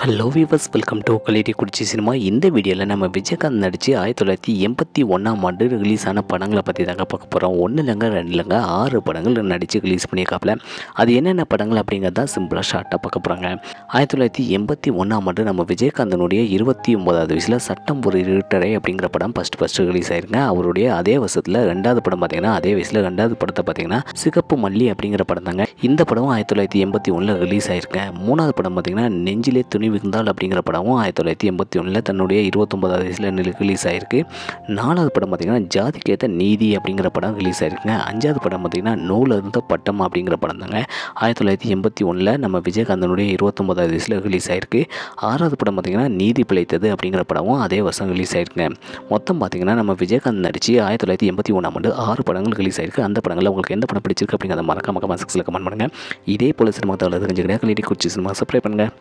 Hello viewers, welcome to கலேடி குடிச்சி cinema. இந்த வீடியோவில் நம்ம விஜயகாந்த் நடித்து 1981 ரிலீஸ் ஆன படங்களை பற்றி தாங்க பார்க்க போகிறோம். ஒன்று இல்லைங்க, ரெண்டு இல்லைங்க, 6 படங்கள் நடித்து ரிலீஸ் பண்ணியிருக்காப்புல. அது என்னென்ன படங்கள் அப்படிங்கிறத சிம்பிளாக ஷார்ட்டாக பார்க்க போகிறாங்க. 1981 நம்ம விஜயகாந்தனுடைய 29வது வயசில் சட்டம் ஒரு இருட்டரை அப்படிங்கிற படம் ஃபஸ்ட்டு ரிலீஸ் ஆயிருங்க. அவருடைய அதே வருஷத்தில் ரெண்டாவது படம் பார்த்திங்கன்னா, அதே வயசில் ரெண்டாவது படத்தை பார்த்திங்கன்னா சிகப்பு மல்லி அப்படிங்கிற படம் தாங்க. இந்த படம் 1981 ரிலீஸ் ஆயிருங்க. மூணாவது படம் பார்த்திங்கன்னா நெஞ்சிலே துணி விழுந்தால் அப்படிங்கிற படமும் 1981 தன்னுடைய 29வது வயசில் ரிலீஸ் ஆயிருக்கு. நாலாவது படம் பார்த்திங்கன்னா ஜாதிக்கேத்த நீதி அப்படிங்கிற படம் ரிலீஸ் ஆயிருக்குங்க. அஞ்சாவது படம் பார்த்திங்கன்னா நூல் இருந்த பட்டம் அப்படிங்கிற படம் தாங்க 1981 நம்ம விஜயகாந்தனுடைய 29வது வயசில் ரிலீஸ் ஆயிருக்கு. ஆறாவது படம் பார்த்திங்கன்னா நீதி பிழைத்தது அப்படிங்கிற படமும் அதே வருஷம் ரிலீஸ் ஆயிருக்குங்க. மொத்தம் பார்த்திங்கன்னா நம்ம விஜயகாந்த் நடித்து 1981 6 படங்கள் ரிலீஸ் ஆயிருக்கு. அந்த படங்களில் உங்களுக்கு எந்த படம் பிடிச்சிருக்கு அப்படிங்கிறத மறக்காம கமெண்ட் செக்ஷனில் கமெண்ட் பண்ணுங்கள். இதே போல் சினிமா தகவல் தெரிஞ்சுக்கிட்டே கலேடி குடிச்சி சினிமா சப்ஸ்கிரைப் பண்ணுங்கள்.